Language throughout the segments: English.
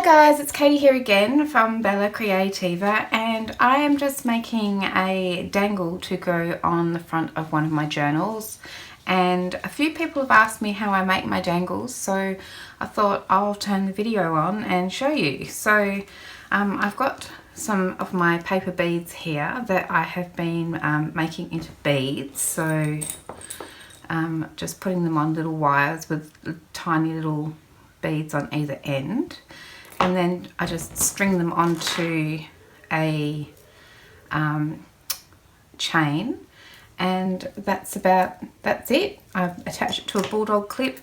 guys, it's Katie here again from Creativa, and I am just making a dangle to go on the front of one of my journals. And a few people have asked me how I make my dangles, so I thought I'll turn the video on and show you. So I've got some of my paper beads here that I have been making into beads. So just putting them on little wires with tiny little beads on either end, and then I just string them onto a chain, and that's it. I've attached it to a bulldog clip.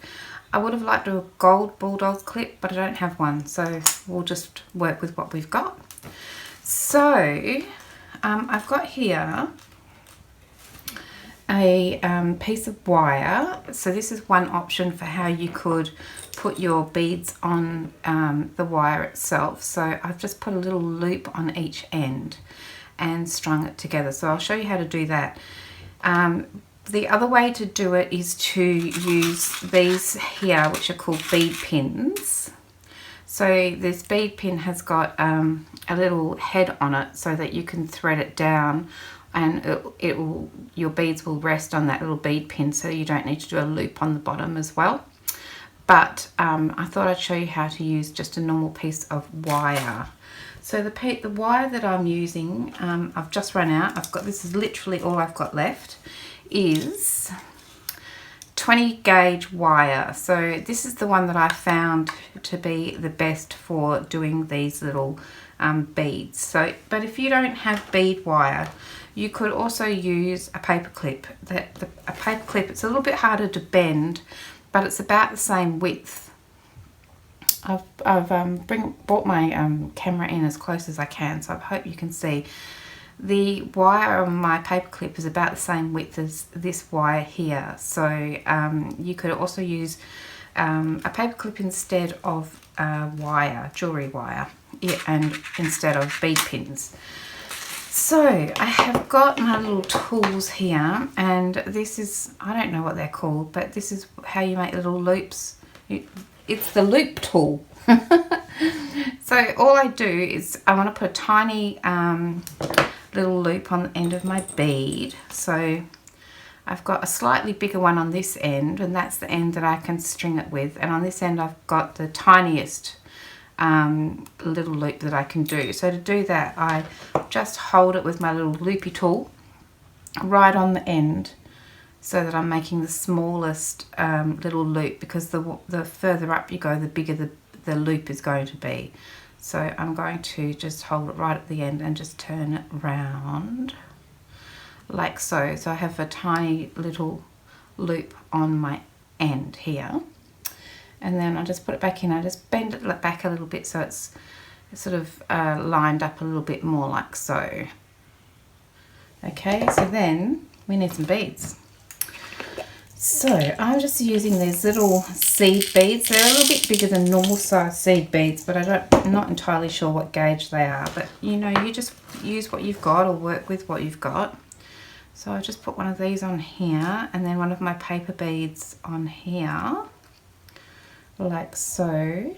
I would have liked a gold bulldog clip, but I don't have one, so we'll just work with what we've got. So I've got here a piece of wire. So this is one option for how you could put your beads on the wire itself. So I've just put a little loop on each end and strung it together. So I'll show you how to do that. The other way to do it is to use these here, which are called bead pins. So this bead pin has got a little head on it so that you can thread it down, and your beads will rest on that little bead pin, so you don't need to do a loop on the bottom as well. But I thought I'd show you how to use just a normal piece of wire. So the wire that I'm using, I've just run out. This is literally all I've got left, is 20 gauge wire. So this is the one that I found to be the best for doing these little beads. So, but if you don't have bead wire, you could also use a paper clip. A paper clip, it's a little bit harder to bend, but it's about the same width. I've brought my camera in as close as I can, so I hope you can see. The wire on my paper clip is about the same width as this wire here. So you could also use a paper clip instead of wire, jewellery wire, and instead of bead pins. So I have got my little tools here, and this is, I don't know what they're called, but this is how you make little loops. It's the loop tool. So all I do is I want to put a tiny little loop on the end of my bead. So I've got a slightly bigger one on this end, and that's the end that I can string it with, and on this end I've got the tiniest little loop that I can do. So to do that, I just hold it with my little loopy tool right on the end, so that I'm making the smallest little loop, because the further up you go, the bigger the loop is going to be. So I'm going to just hold it right at the end and just turn it round like so. So I have a tiny little loop on my end here, and then I just put it back in. I just bend it back a little bit so it's sort of lined up a little bit more like so. Okay, so then we need some beads. So I'm just using these little seed beads. They're a little bit bigger than normal size seed beads, but I'm not entirely sure what gauge they are. But you know, you just use what you've got or work with what you've got. So I just put one of these on here, and then one of my paper beads on here, like so.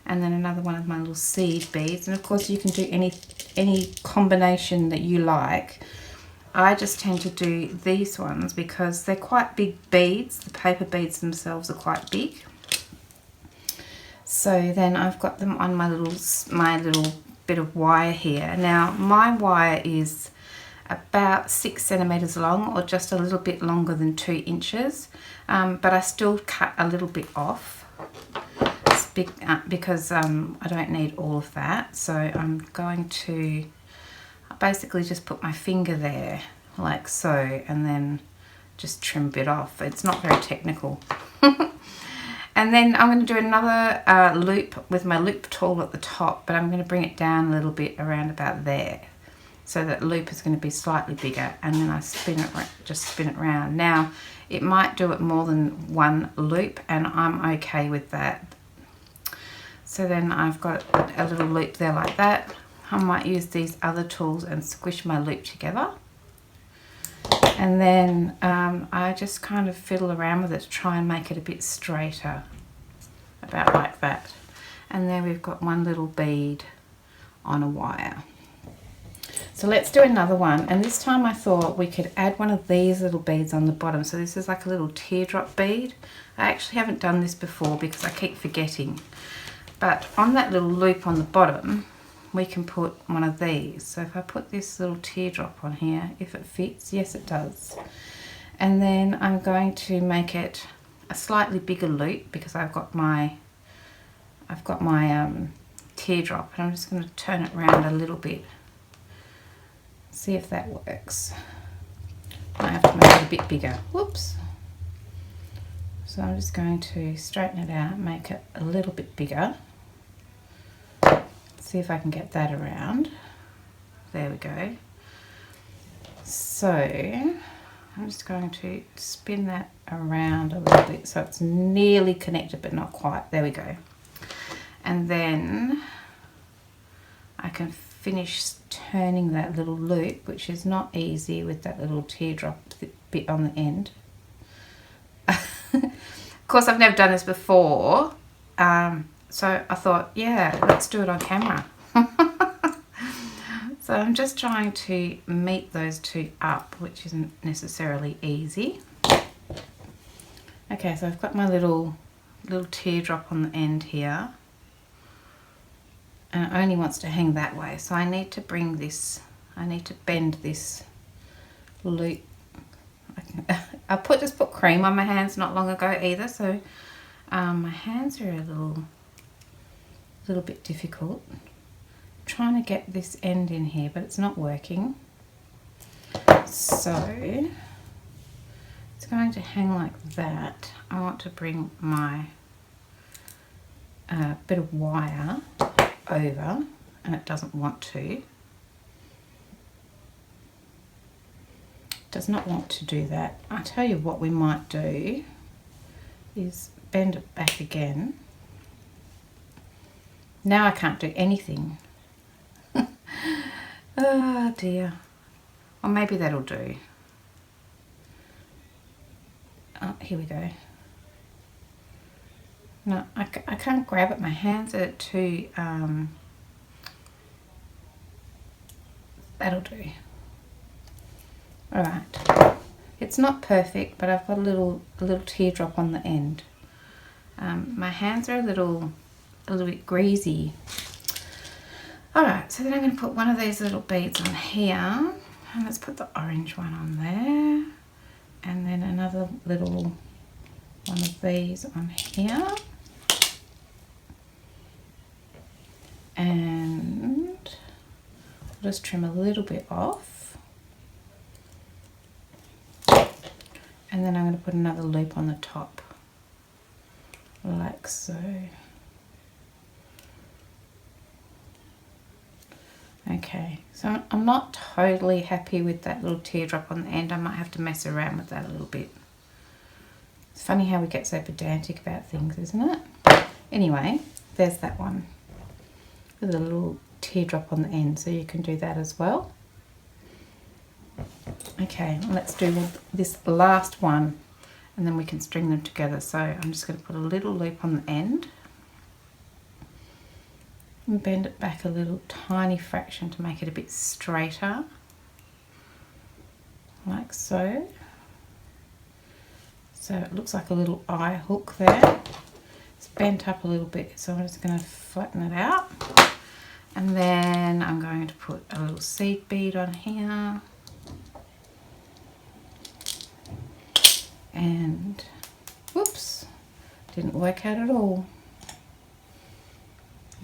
And then another one of my little seed beads. And of course you can do any combination that you like. I just tend to do these ones because they're quite big beads. The paper beads themselves are quite big. So then I've got them on my little bit of wire here. Now my wire is about 6 centimeters long, or just a little bit longer than 2 inches, but I still cut a little bit off because I don't need all of that. So I'm going to basically just put my finger there like so, and then just trim a bit off. It's not very technical. And then I'm going to do another loop with my loop tool at the top, but I'm going to bring it down a little bit around about there. So that loop is going to be slightly bigger, and then I just spin it around. Now it might do it more than one loop, and I'm okay with that. So then I've got a little loop there like that. I might use these other tools and squish my loop together, and then I just kind of fiddle around with it to try and make it a bit straighter, about like that. And there we've got one little bead on a wire. So let's do another one, and this time I thought we could add one of these little beads on the bottom. So this is like a little teardrop bead. I actually haven't done this before because I keep forgetting. But on that little loop on the bottom, we can put one of these. So if I put this little teardrop on here, if it fits, yes it does. And then I'm going to make it a slightly bigger loop because I've got my teardrop, and I'm just going to turn it around a little bit. See if that works. I have to make it a bit bigger. Whoops. So I'm just going to straighten it out, make it a little bit bigger. See if I can get that around. There we go. So I'm just going to spin that around a little bit so it's nearly connected but not quite. There we go. And then I can finish turning that little loop, which is not easy with that little teardrop bit on the end. Of course, I've never done this before, so I thought, yeah, let's do it on camera. So I'm just trying to meet those two up, which isn't necessarily easy. Okay, so I've got my little teardrop on the end here. And it only wants to hang that way, so I need to bring this, I need to bend this loop. I just put cream on my hands not long ago either, so my hands are a little bit difficult. I'm trying to get this end in here, but it's not working. So it's going to hang like that. I want to bring my bit of wire over, and it doesn't want to. Does not want to do that. I'll tell you what we might do is bend it back again. Now I can't do anything. Oh dear. Or maybe that'll do. Oh, here we go. No, I can't grab it. My hands are too, that'll do. Alright. It's not perfect, but I've got a little teardrop on the end. My hands are a little bit greasy. Alright, so then I'm going to put one of these little beads on here. And let's put the orange one on there. And then another little one of these on here. And I'll just trim a little bit off. And then I'm going to put another loop on the top, like so. Okay, so I'm not totally happy with that little teardrop on the end. I might have to mess around with that a little bit. It's funny how we get so pedantic about things, isn't it? Anyway, there's that one with a little teardrop on the end, so you can do that as well. Okay, let's do this last one and then we can string them together. So I'm just going to put a little loop on the end and bend it back a little tiny fraction to make it a bit straighter, like so. So it looks like a little eye hook there. It's bent up a little bit, so I'm just going to flatten it out. And then I'm going to put a little seed bead on here. And whoops, didn't work out at all.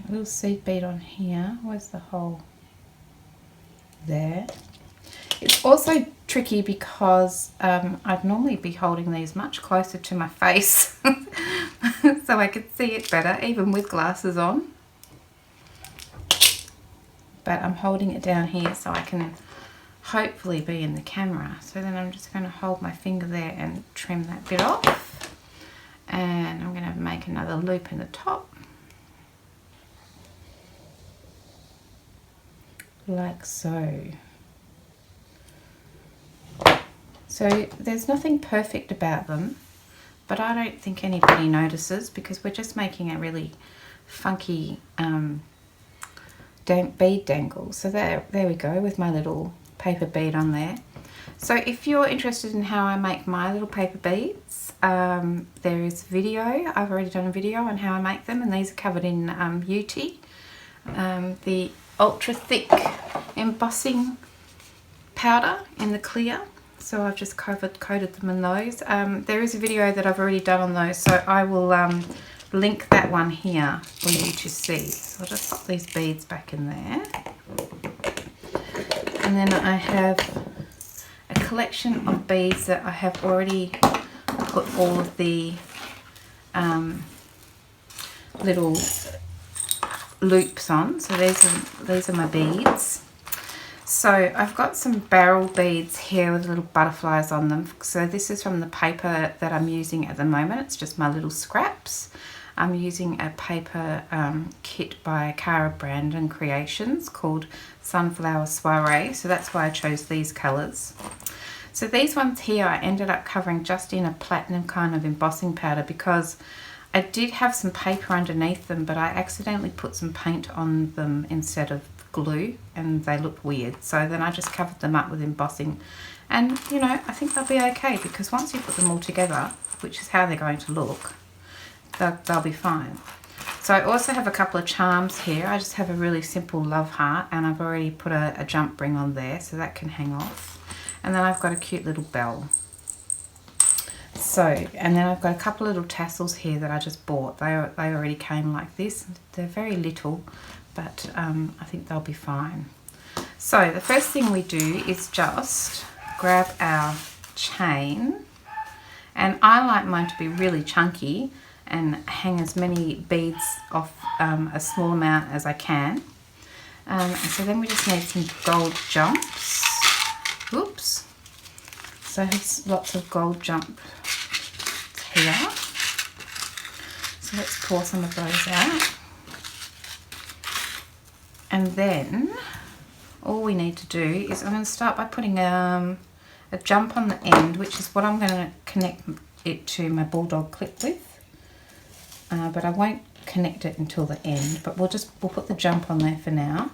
A little seed bead on here. Where's the hole? There. It's also tricky because I'd normally be holding these much closer to my face so I could see it better, even with glasses on. But I'm holding it down here so I can hopefully be in the camera. So then I'm just going to hold my finger there and trim that bit off. And I'm going to make another loop in the top. Like so. So there's nothing perfect about them, but I don't think anybody notices because we're just making a really funky bead dangles. So there we go with my little paper bead on there. So if you're interested in how I make my little paper beads, there is video. I've already done a video on how I make them, and these are covered in UT, the ultra thick embossing powder in the clear. So I've just coated them in those. There is a video that I've already done on those, so I will link that one here for you to see. So I'll just pop these beads back in there. And then I have a collection of beads that I have already put all of the little loops on. So these are my beads. So I've got some barrel beads here with little butterflies on them. So this is from the paper that I'm using at the moment. It's just my little scraps. I'm using a paper kit by Cara Brandon Creations called Sunflower Soiree. So that's why I chose these colours. So these ones here I ended up covering just in a platinum kind of embossing powder because I did have some paper underneath them, but I accidentally put some paint on them instead of glue and they looked weird. So then I just covered them up with embossing, and you know, I think they'll be okay because once you put them all together, which is how they're going to look, they'll be fine. So I also have a couple of charms here. I just have a really simple love heart, and I've already put a jump ring on there so that can hang off. And then I've got a cute little bell. So, and then I've got a couple of little tassels here that I just bought. They already came like this. They're very little, but I think they'll be fine. So the first thing we do is just grab our chain, and I like mine to be really chunky and hang as many beads off a small amount as I can. And so then we just need some gold jumps. Oops. So I have lots of gold jump here. So let's pour some of those out. And then all we need to do is I'm going to start by putting a jump on the end, which is what I'm going to connect it to my bulldog clip with. But I won't connect it until the end, but we'll put the jump on there for now.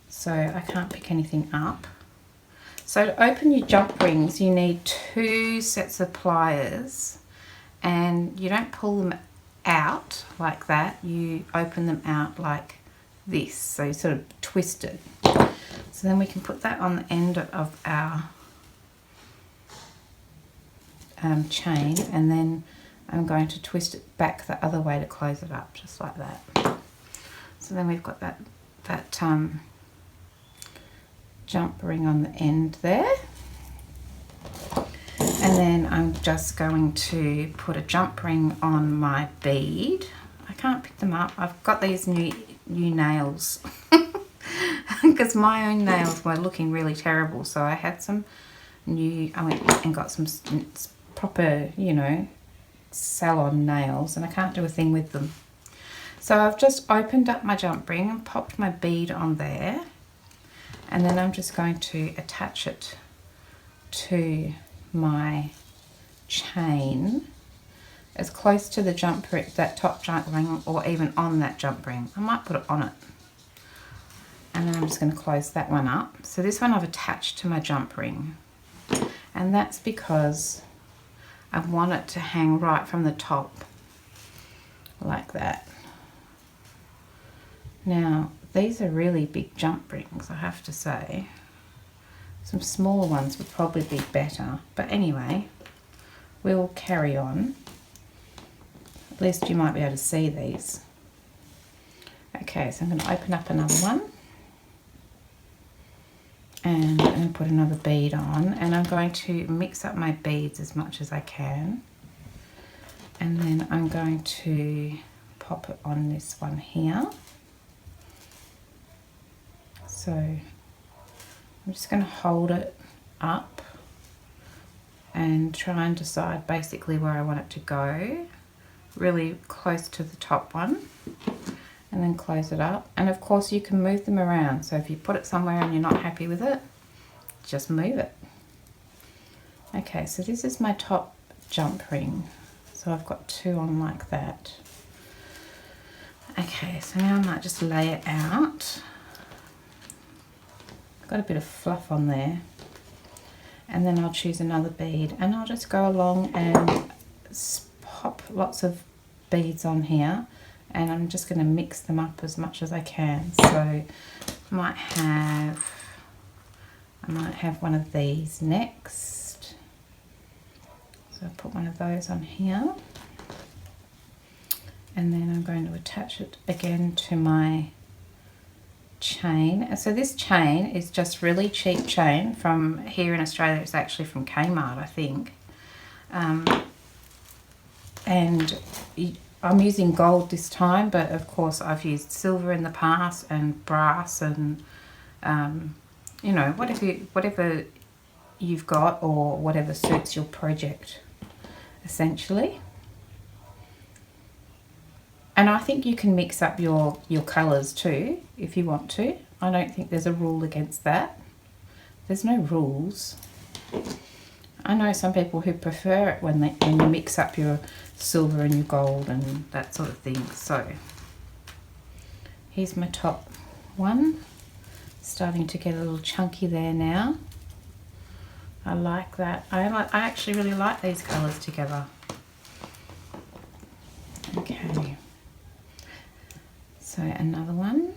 So I can't pick anything up. So to open your jump rings, you need 2 sets of pliers, and you don't pull them out like that, you open them out like this, so you sort of twist it. So then we can put that on the end of our chain, and then I'm going to twist it back the other way to close it up, just like that. So then we've got that jump ring on the end there. And then I'm just going to put a jump ring on my bead. I can't pick them up. I've got these new nails because my own nails were looking really terrible. So I had some new, I went and got some proper, you know, salon nails, and I can't do a thing with them. So I've just opened up my jump ring and popped my bead on there. And then I'm just going to attach it to my chain as close to the jump ring, that top jump ring, or even on that jump ring. I might put it on it. And then I'm just going to close that one up. So this one I've attached to my jump ring. And that's because I want it to hang right from the top, like that. Now, these are really big jump rings, I have to say. Some smaller ones would probably be better. But anyway, we'll carry on. At least you might be able to see these. Okay, so I'm going to open up another one. And I'm going to put another bead on. And I'm going to mix up my beads as much as I can. And then I'm going to pop it on this one here. So I'm just going to hold it up and try and decide basically where I want it to go, really close to the top one, and then close it up. And of course you can move them around, so if you put it somewhere and you're not happy with it, just move it. Okay, so this is my top jump ring, so I've got 2 on like that. Okay, so now I might just lay it out. Got a bit of fluff on there. And then I'll choose another bead and I'll just go along and pop lots of beads on here, and I'm just going to mix them up as much as I can. So I might have one of these next. So I'll put one of those on here, and then I'm going to attach it again to my chain. So this chain is just really cheap chain from here in Australia. It's actually from Kmart, I think. And I'm using gold this time, but of course I've used silver in the past and brass and you know, whatever you've got or whatever suits your project, essentially. And I think you can mix up your colours too if you want to. I don't think there's a rule against that. There's no rules. I know some people who prefer it when you mix up your silver and your gold and that sort of thing. So here's my top one. Starting to get a little chunky there now. I like that. I actually really like these colours together. Okay. So another one.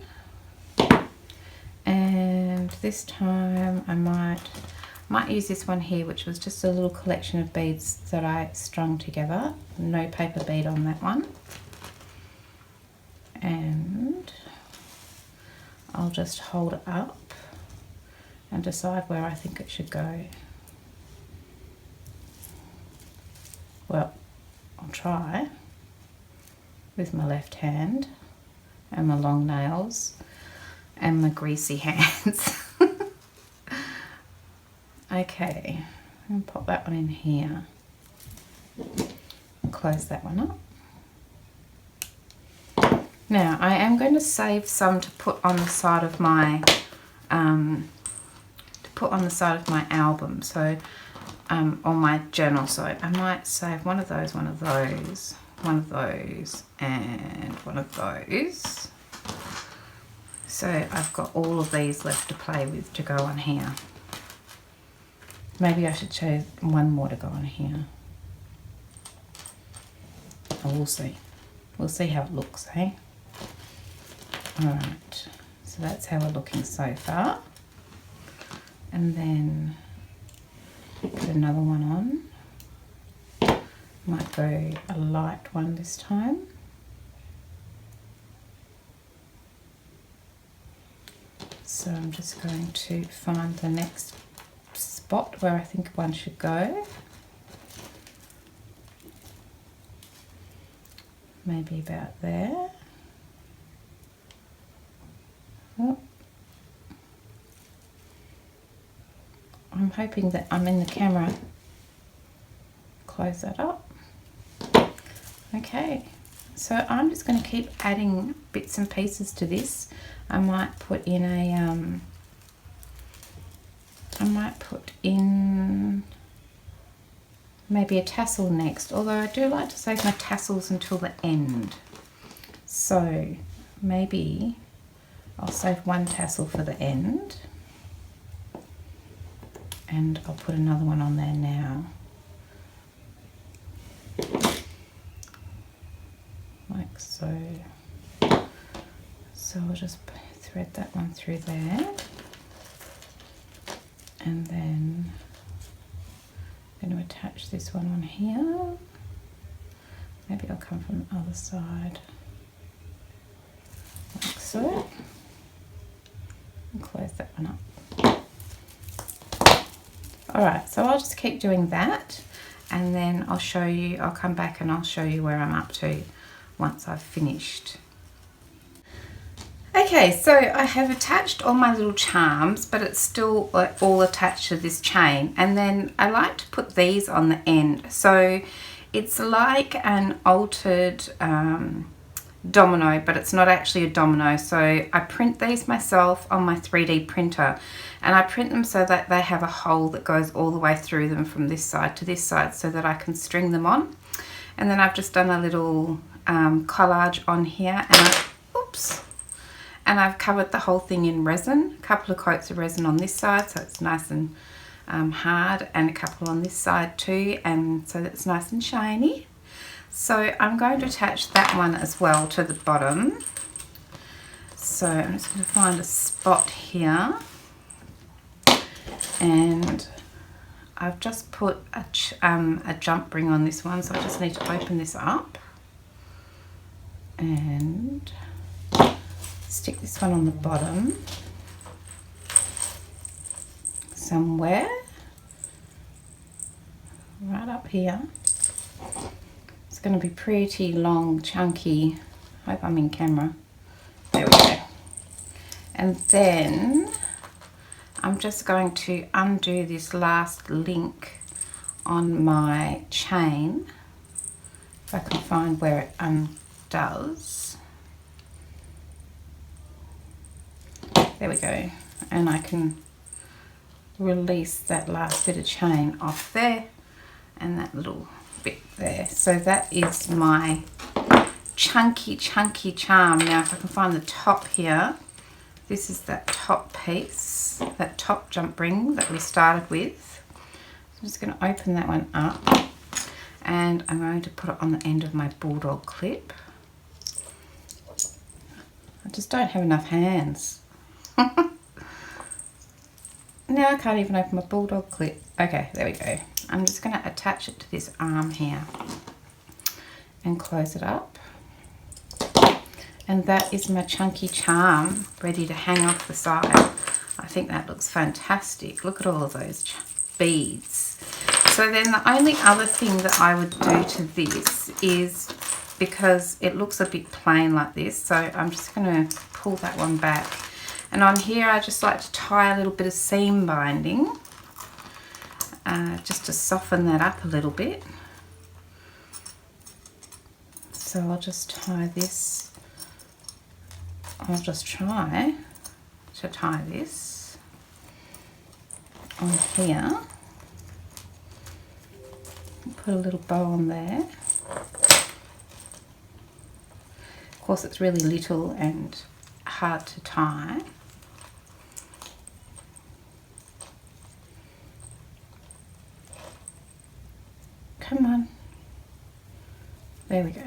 And this time I might use this one here, which was just a little collection of beads that I strung together. No paper bead on that one. And I'll just hold it up and decide where I think it should go. Well, I'll try with my left hand and my long nails and my greasy hands. Okay, I'm going to pop that one in here. Close that one up. Now I am going to save some to put on the side of my album, so on my journal. So I might save one of those, one of those, one of those, and one of those. So I've got all of these left to play with to go on here. Maybe I should choose one more to go on here. Oh, we'll see. We'll see how it looks, eh? Alright, so that's how we're looking so far. And then put another one on. Might go a light one this time. So I'm just going to find the next spot where I think one should go. Maybe about there. Oh. I'm hoping that I'm in the camera. Close that up. Okay, so I'm just going to keep adding bits and pieces to this. I might put in a maybe a tassel next, although I do like to save my tassels until the end. So maybe I'll save one tassel for the end, and I'll put another one on there now. Like so. So I'll just thread that one through there. And then I'm going to attach this one on here. Maybe I'll come from the other side. Like so. And close that one up. Alright, so I'll just keep doing that, and then I'll show you, I'll come back and I'll show you where I'm up to once I've finished. Okay, so I have attached all my little charms, but it's still like all attached to this chain, and then I like to put these on the end. So it's like an altered domino, but it's not actually a domino. So I print these myself on my 3D printer, and I print them so that they have a hole that goes all the way through them from this side to this side so that I can string them on. And then I've just done a little collage on here, and And I've covered the whole thing in resin, a couple of coats of resin on this side so it's nice and hard, and a couple on this side too, and so that it's nice and shiny. So I'm going to attach that one as well to the bottom. So I'm just going to find a spot here, and I've just put a jump ring on this one, so I just need to open this up and stick this one on the bottom somewhere, right up here. It's going to be pretty long, chunky. Hope I'm in camera. There we go. And then I'm just going to undo this last link on my chain, if I can find where it undoes. There we go. And I can release that last bit of chain off there and that little bit there. So that is my chunky charm. Now if I can find the top here, this is that top piece, that top jump ring that we started with. So I'm just going to open that one up, and I'm going to put it on the end of my bulldog clip. I just don't have enough hands. Now I can't even open my bulldog clip. Okay, there we go. I'm just going to attach it to this arm here and close it up. And that is my chunky charm ready to hang off the side. I think that looks fantastic. Look at all of those beads. So then the only other thing that I would do to this is, because it looks a bit plain like this, so I'm just going to pull that one back. And on here I just like to tie a little bit of seam binding, just to soften that up a little bit. So I'll just tie this. I'll just try to tie this on here. Put a little bow on there. Of course it's really little and hard to tie. Come on. There we go.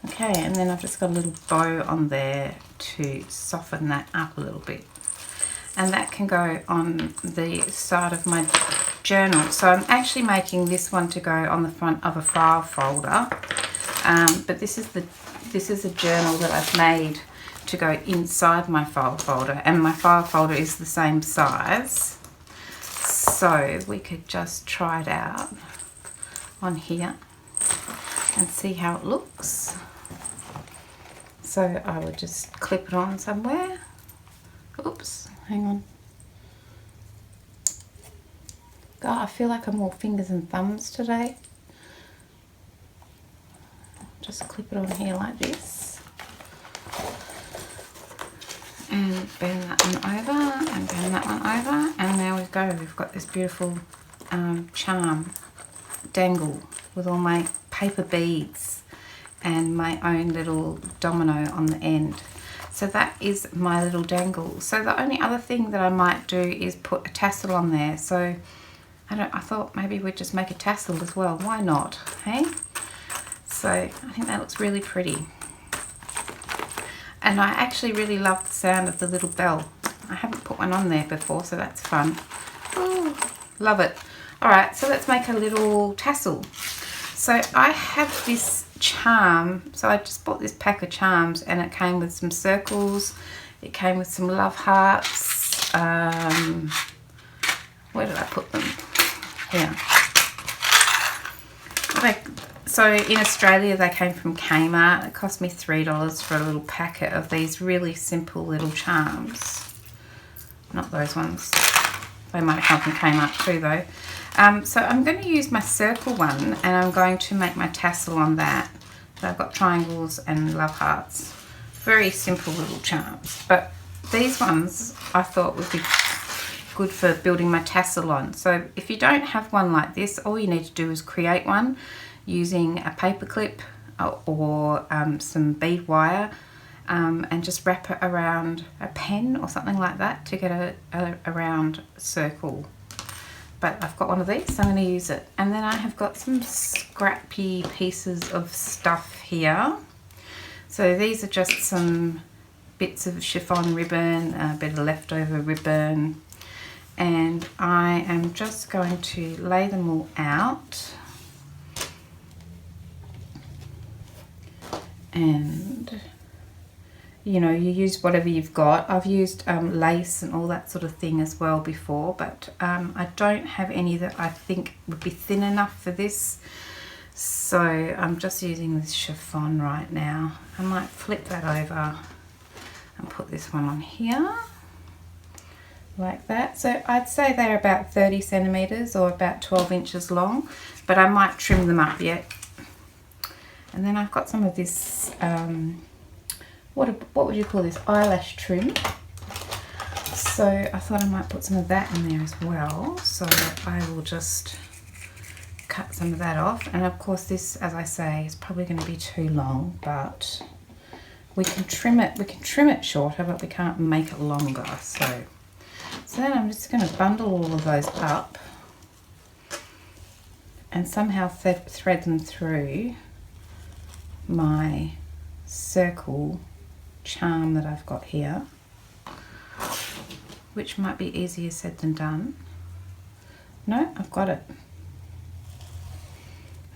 Okay, and then I've just got a little bow on there to soften that up a little bit. And that can go on the side of my journal. So I'm actually making this one to go on the front of a file folder. But this is a journal that I've made to go inside my file folder, and my file folder is the same size. So we could just try it out on here and see how it looks. So I would just clip it on somewhere. Oops, hang on. God, I feel like I'm all fingers and thumbs today. Just clip it on here like this. And bend that one over, and bend that one over, and there we go. We've got this beautiful charm dangle with all my paper beads and my own little domino on the end. So that is my little dangle. So the only other thing that I might do is put a tassel on there. So I thought maybe we'd just make a tassel as well. Why not, hey? So I think that looks really pretty. And I actually really love the sound of the little bell. I haven't put one on there before, so that's fun. Oh, love it. All right, so let's make a little tassel. So I have this charm. So I just bought this pack of charms, and it came with some circles. It came with some love hearts. Where did I put them? Here. So in Australia they came from Kmart. It cost me $3 for a little packet of these really simple little charms. Not those ones. They might have come from Kmart too though. So I'm going to use my circle one, and I'm going to make my tassel on that. So I've got triangles and love hearts. Very simple little charms. But these ones I thought would be good for building my tassel on. So if you don't have one like this, all you need to do is create one using a paper clip or some bead wire. and just wrap it around a pen or something like that to get a round circle. But I've got one of these, so I'm going to use it. And then I have got some scrappy pieces of stuff here. So these are just some bits of chiffon ribbon, a bit of leftover ribbon, and I am just going to lay them all out. And you know, you use whatever you've got. I've used lace and all that sort of thing as well before, but I don't have any that I think would be thin enough for this, so I'm just using this chiffon right now. I might flip that over and put this one on here like that. So I'd say they're about 30 centimeters or about 12 inches long, but I might trim them up yet. And then I've got some of this what would you call this, eyelash trim. So I thought I might put some of that in there as well. So I will just cut some of that off. And of course this, as I say, is probably going to be too long, but we can trim it shorter, but we can't make it longer. So then I'm just going to bundle all of those up and somehow thread them through my circle charm that I've got here, which might be easier said than done. No, I've got it.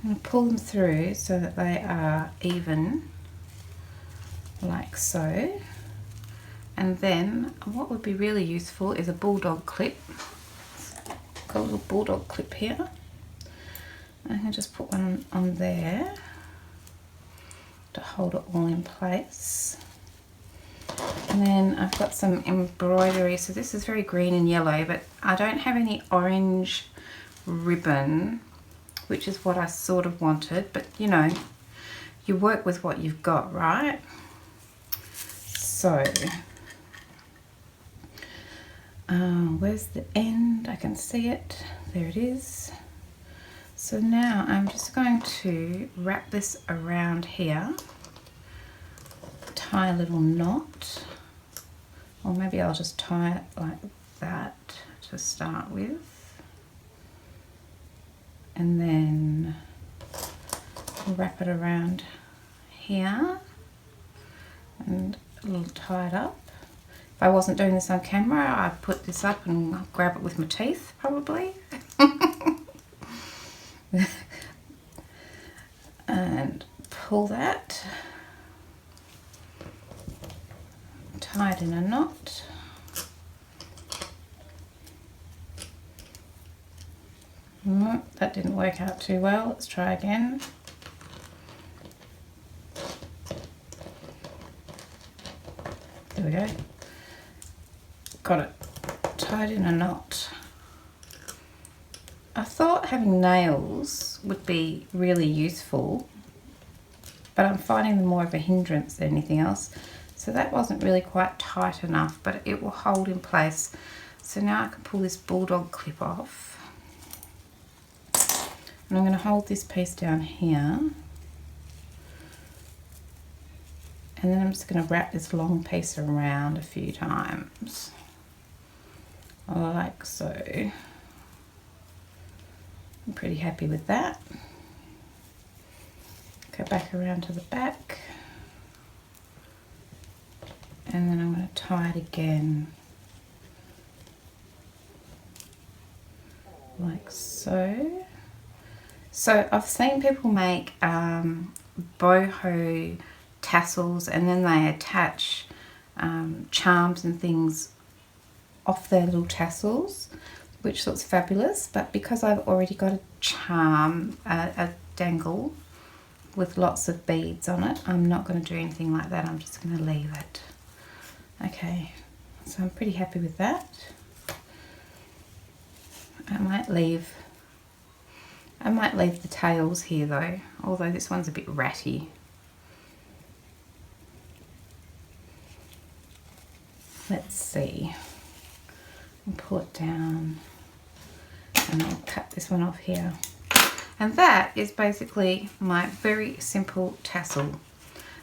I'm going to pull them through so that they are even, like so. And then what would be really useful is a bulldog clip. Got a little bulldog clip here. I can just put one on there to hold it all in place. And then I've got some embroidery. So this is very green and yellow, but I don't have any orange ribbon, which is what I sort of wanted. But you know, you work with what you've got, right? So where's the end? I can see it. There it is. So now I'm just going to wrap this around here, tie a little knot, or maybe I'll just tie it like that to start with, and then wrap it around here and a little tie it up. If I wasn't doing this on camera, I'd put this up and grab it with my teeth probably. And pull that, tie it in a knot, that didn't work out too well. Let's try again. There we go, got it tied in a knot. I thought having nails would be really useful, but I'm finding them more of a hindrance than anything else. So that wasn't really quite tight enough, but it will hold in place. So now I can pull this bulldog clip off. And I'm going to hold this piece down here. And then I'm just going to wrap this long piece around a few times, like so. I'm pretty happy with that. Go back around to the back, and then I'm going to tie it again, like so. So I've seen people make boho tassels, and then they attach charms and things off their little tassels, which looks fabulous. But because I've already got a charm, a dangle with lots of beads on it, I'm not going to do anything like that. I'm just going to leave it. Okay, so I'm pretty happy with that. I might leave the tails here though, although this one's a bit ratty. Let's see. I'll pull it down and I'll cut this one off here. And that is basically my very simple tassel.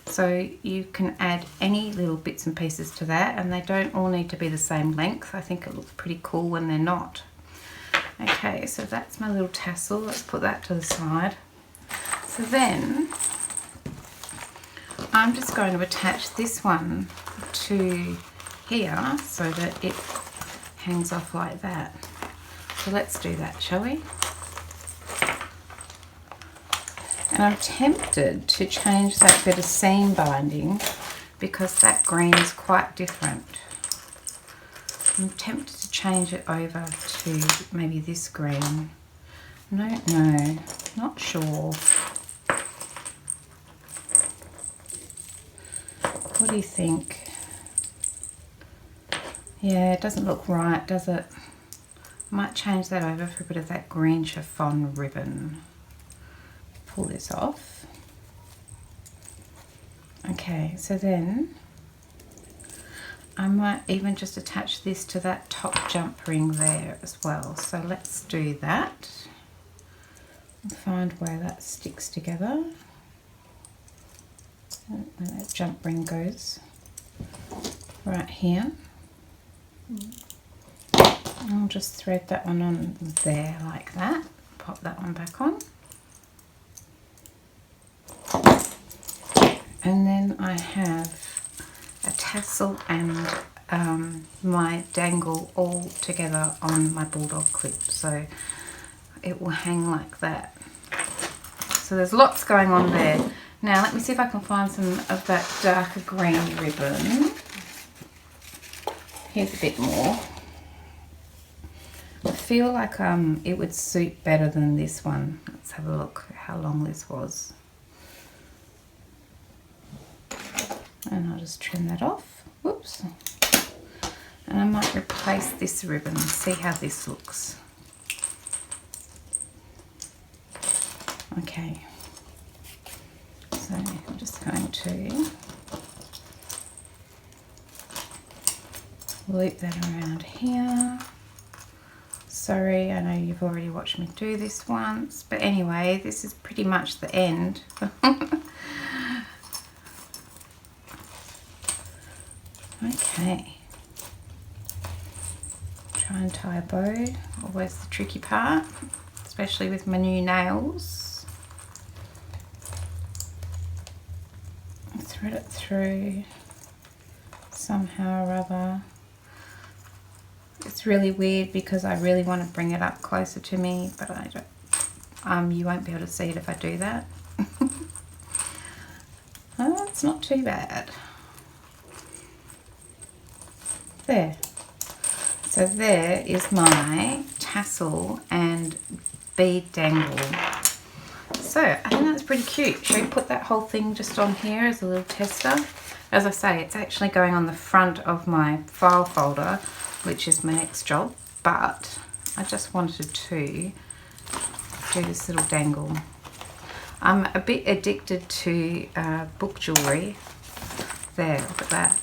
So you can add any little bits and pieces to that, and they don't all need to be the same length. I think it looks pretty cool when they're not. Okay, so that's my little tassel. Let's put that to the side. So then I'm just going to attach this one to here so that it hangs off like that. So let's do that, shall we? And I'm tempted to change that bit of seam binding because that green is quite different. I'm tempted to change it over to maybe this green. No, not sure. What do you think? Yeah, it doesn't look right, does it? Might change that over for a bit of that green chiffon ribbon. Pull this off. Okay, so then I might even just attach this to that top jump ring there as well. So let's do that. Find where that sticks together. Where that jump ring goes. Right here. I'll just thread that one on there like that. Pop that one back on. And then I have a tassel and my dangle all together on my bulldog clip, so it will hang like that. So there's lots going on there. Now let me see if I can find some of that darker green ribbon. Here's a bit more. I feel like it would suit better than this one. Let's have a look how long this was. And I'll just trim that off. Whoops. And I might replace this ribbon, see how this looks. Okay. So I'm just going to loop that around here. Sorry, I know you've already watched me do this once, but anyway, this is pretty much the end. Okay. Try and tie a bow, always the tricky part, especially with my new nails. Thread it through somehow or other. It's really weird because I really want to bring it up closer to me, but I don't. You won't be able to see it if I do that. Oh, it's not too bad. There. So there is my tassel and bead dangle. So I think that's pretty cute. Should we put that whole thing just on here as a little tester? As I say, it's actually going on the front of my file folder, which is my next job, but I just wanted to do this little dangle. I'm a bit addicted to book jewellery. There, look at that.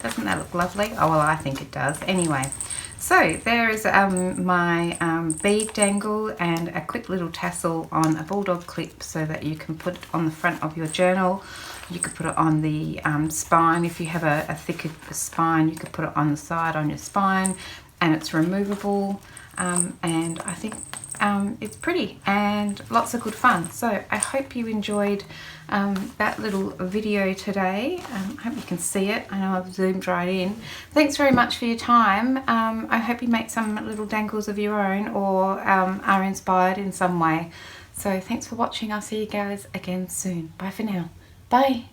Doesn't that look lovely? Oh, well, I think it does. Anyway, so there is my bead dangle and a quick little tassel on a bulldog clip so that you can put it on the front of your journal. You could put it on the spine. If you have a thicker spine, you could put it on the side on your spine, and it's removable. And I think it's pretty and lots of good fun. So I hope you enjoyed that little video today. I hope you can see it. I know I've zoomed right in. Thanks very much for your time. I hope you make some little dangles of your own or are inspired in some way. So thanks for watching. I'll see you guys again soon. Bye for now. Bye.